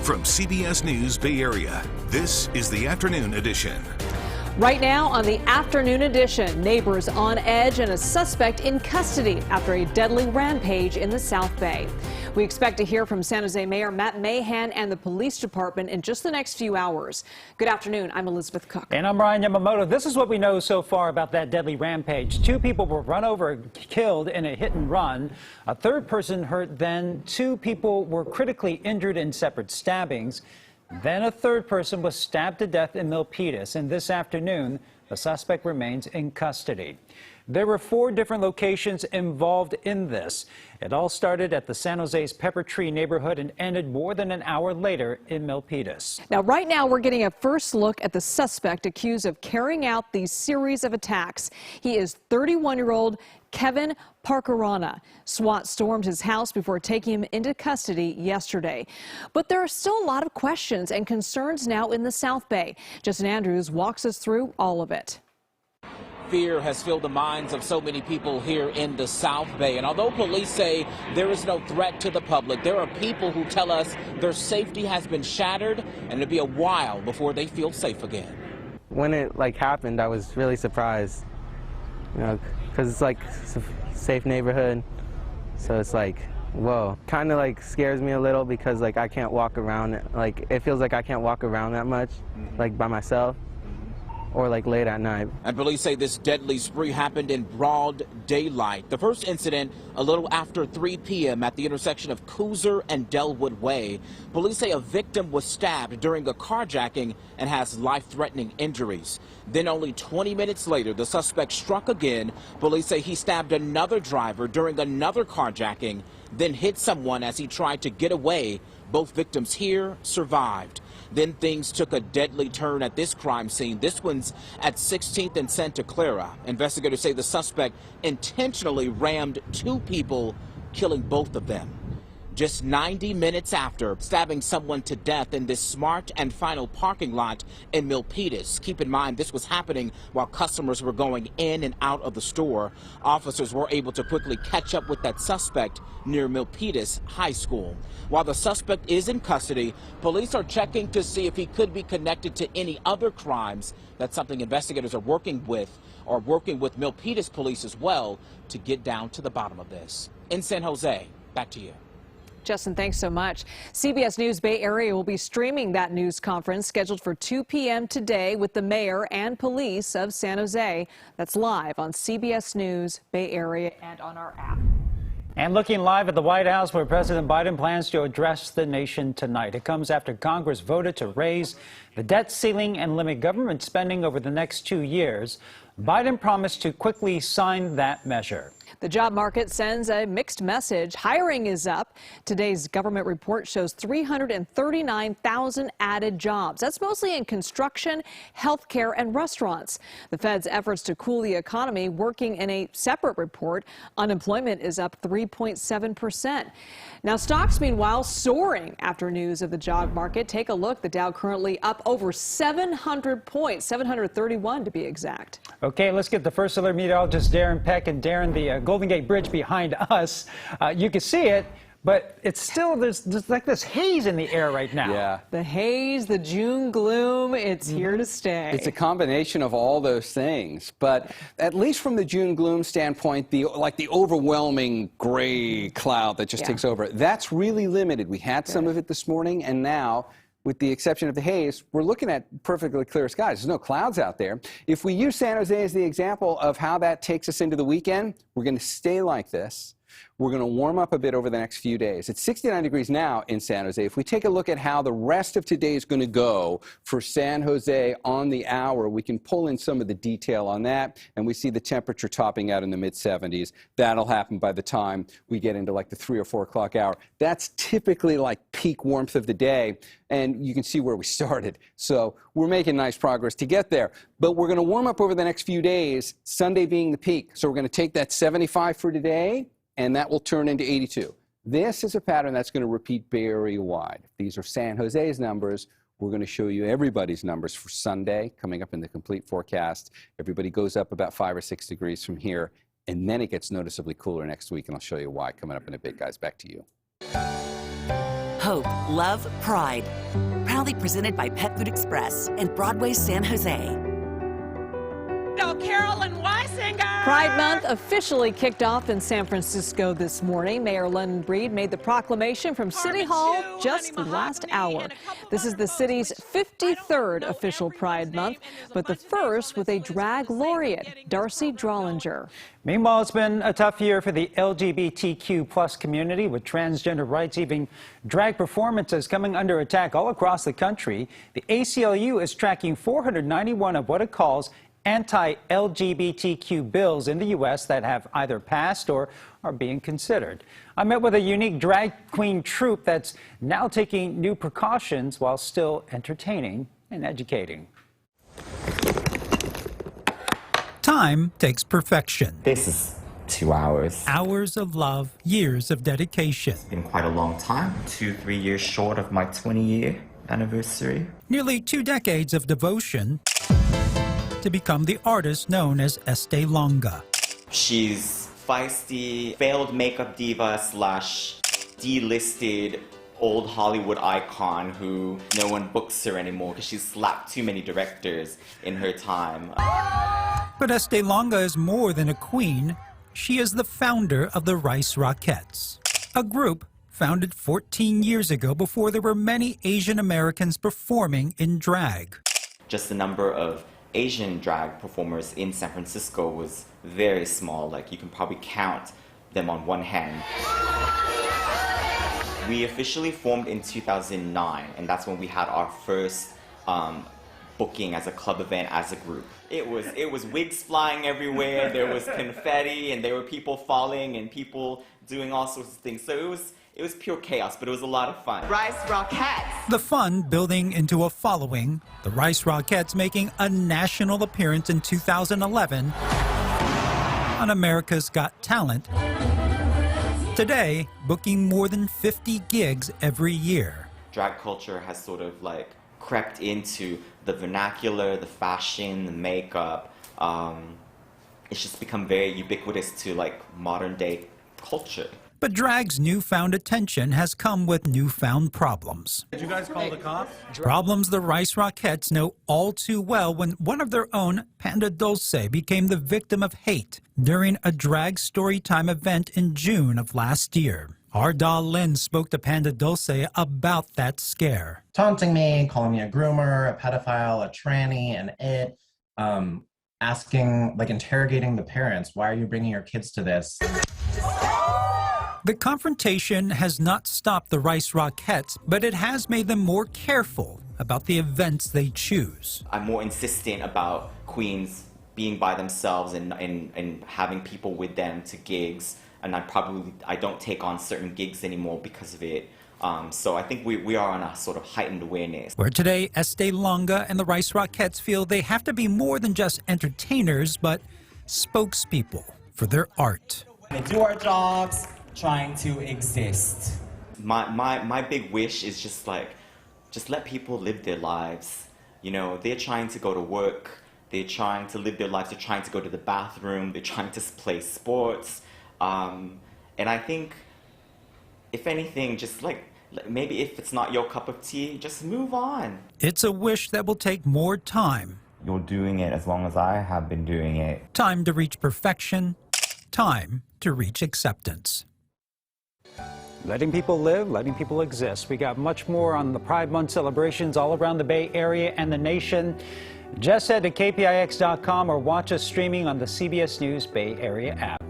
From CBS News Bay Area, this is the Afternoon Edition. Right now on the Afternoon Edition, neighbors on edge and a suspect in custody after a deadly rampage in the South Bay. We expect to hear from San Jose Mayor Matt Mahan and the police department in just the next few hours. Good afternoon. I'm Elizabeth Cook. And I'm Ryan Yamamoto. This is what we know so far about that deadly rampage. 2 people were run over and killed in a hit and run. A 3rd person hurt then. 2 people were critically injured in separate stabbings. Then a 3rd person was stabbed to death in Milpitas, and this afternoon, the suspect remains in custody. There were 4 different locations involved in this. It all started at the San Jose's Pepper Tree neighborhood and ended more than an hour later in Milpitas. Now, right now, we're getting a first look at the suspect accused of carrying out these series of attacks. He is 31-year-old Kevin Parkerana. SWAT stormed his house before taking him into custody yesterday. But there are still a lot of questions and concerns now in the South Bay. Justin Andrews walks us through all of it. Fear has filled the minds of so many people here in the South Bay. And although police say there is no threat to the public, there are people who tell us their safety has been shattered and it'll be a while before they feel safe again. When it happened, I was really surprised, because it's a safe neighborhood. So it's whoa. Kind of scares me a little because I can't walk around. It feels like I can't walk around that much, by myself. Or late at night. And police say this deadly spree happened in broad daylight. The first incident a little after 3 p.m. at the intersection of Cooser and Delwood Way. Police say a victim was stabbed during a carjacking and has life-threatening injuries. Then only 20 minutes later, the suspect struck again. Police say he stabbed another driver during another carjacking, then hit someone as he tried to get away. Both victims here survived. Then things took a deadly turn at this crime scene. This one's at 16th and Santa Clara. Investigators say the suspect intentionally rammed 2 people, killing both of them. Just 90 minutes after stabbing someone to death in this Smart and Final parking lot in Milpitas. Keep in mind, this was happening while customers were going in and out of the store. Officers were able to quickly catch up with that suspect near Milpitas High School. While the suspect is in custody, police are checking to see if he could be connected to any other crimes. That's something investigators are working with Milpitas police as well to get down to the bottom of this. In San Jose, back to you. Justin, thanks so much. CBS News Bay Area will be streaming that news conference scheduled for 2 p.m. today with the mayor and police of San Jose. That's live on CBS News Bay Area and on our app. And looking live at the White House, where President Biden plans to address the nation tonight. It comes after Congress voted to raise the debt ceiling and limit government spending over the next 2 years. Biden promised to quickly sign that measure. The job market sends a mixed message. Hiring is up. Today's government report shows 339,000 added jobs. That's mostly in construction, healthcare, and restaurants. The Fed's efforts to cool the economy working in a separate report. Unemployment is up 3.7%. Now, stocks, meanwhile, soaring after news of the job market. Take a look. The Dow currently up over 700 points, 731 to be exact. Okay, let's get the first alert meteorologist Darren Peck. And Darren, the Golden Gate Bridge behind us, you can see it, but it's still, there's this haze in the air right now. Yeah. The haze, the June gloom, it's here to stay. It's a combination of all those things, but at least from the June gloom standpoint, the overwhelming gray cloud that just takes over, that's really limited. We had some of it this morning, and now, with the exception of the haze, we're looking at perfectly clear skies. There's no clouds out there. If we use San Jose as the example of how that takes us into the weekend, we're going to stay like this. We're going to warm up a bit over the next few days. It's 69 degrees now in San Jose. If we take a look at how the rest of today is going to go for San Jose on the hour, we can pull in some of the detail on that, and we see the temperature topping out in the mid-70s. That'll happen by the time we get into the 3 or 4 o'clock hour. That's typically peak warmth of the day, and you can see where we started. So we're making nice progress to get there. But we're going to warm up over the next few days, Sunday being the peak. So we're going to take that 75 for today, and that will turn into 82. This is a pattern that's going to repeat Bay Area wide. These are San Jose's numbers. We're going to show you everybody's numbers for Sunday coming up in the complete forecast. Everybody goes up about 5 or 6 degrees from here, and then it gets noticeably cooler next week, and I'll show you why coming up in a bit, guys. Back to you. hope, love, pride. Proudly presented by Pet Food Express and Broadway's San Jose. Carolyn Weisinger. Pride Month officially kicked off in San Francisco this morning. Mayor London Breed made the proclamation from City Hall just last hour. This is the city's 53rd official Pride Month, but the first with a drag laureate, Darcy Drollinger. Meanwhile, it's been a tough year for the LGBTQ plus community, with transgender rights, even drag performances coming under attack all across the country. The ACLU is tracking 491 of what it calls anti-LGBTQ bills in the U.S. that have either passed or are being considered. I met with a unique drag queen troupe that's now taking new precautions while still entertaining and educating. Time takes perfection. This is 2 hours. Hours of love, years of dedication. It's been quite a long time, 2-3 years short of my 20-year anniversary. Nearly 2 decades of devotion to become the artist known as Estee Longa. She's feisty, failed makeup diva slash delisted old Hollywood icon who no one books her anymore because she's slapped too many directors in her time. But Estee Longa is more than a queen. She is the founder of the Rice Rockettes, a group founded 14 years ago before there were many Asian Americans performing in drag. Just the number of Asian drag performers in San Francisco was very small. Like, you can probably count them on one hand. We officially formed in 2009, and that's when we had our first booking as a club event as a group. It was wigs flying everywhere, there was confetti, and there were people falling and people doing all sorts of things. So it was pure chaos, but it was a lot of fun. Rice Rockettes. The fun building into a following, the Rice Rockettes making a national appearance in 2011 on America's Got Talent. Today, booking more than 50 gigs every year. Drag culture has sort of like crept into the vernacular, the fashion, the makeup. It's just become very ubiquitous to like modern day culture. But drag's newfound attention has come with newfound problems. Did you guys call the cops? Problems the Rice Rockettes know all too well when one of their own, Panda Dulce, became the victim of hate during a drag storytime event in June of last year. Our doll Lynn spoke to Panda Dulce about that scare. Taunting me, calling me a groomer, a pedophile, a tranny, asking, interrogating the parents, why are you bringing your kids to this? The confrontation has not stopped the Rice Rockettes, but it has made them more careful about the events they choose. I'm more insistent about queens being by themselves and having people with them to gigs, and I don't take on certain gigs anymore because of it. So I think we are on a sort of heightened awareness. Where today, Estee Longa and the Rice Rockettes feel they have to be more than just entertainers, but spokespeople for their art. We do our jobs, trying to exist. My big wish is just let people live their lives. You know, they're trying to go to work, they're trying to live their lives, they're trying to go to the bathroom, they're trying to play sports. And I think, if anything, just maybe if it's not your cup of tea, just move on. It's a wish that will take more time. You're doing it as long as I have been doing it. Time to reach perfection, time to reach acceptance. Letting people live, letting people exist. We got much more on the Pride Month celebrations all around the Bay Area and the nation. Just head to KPIX.com or watch us streaming on the CBS News Bay Area app.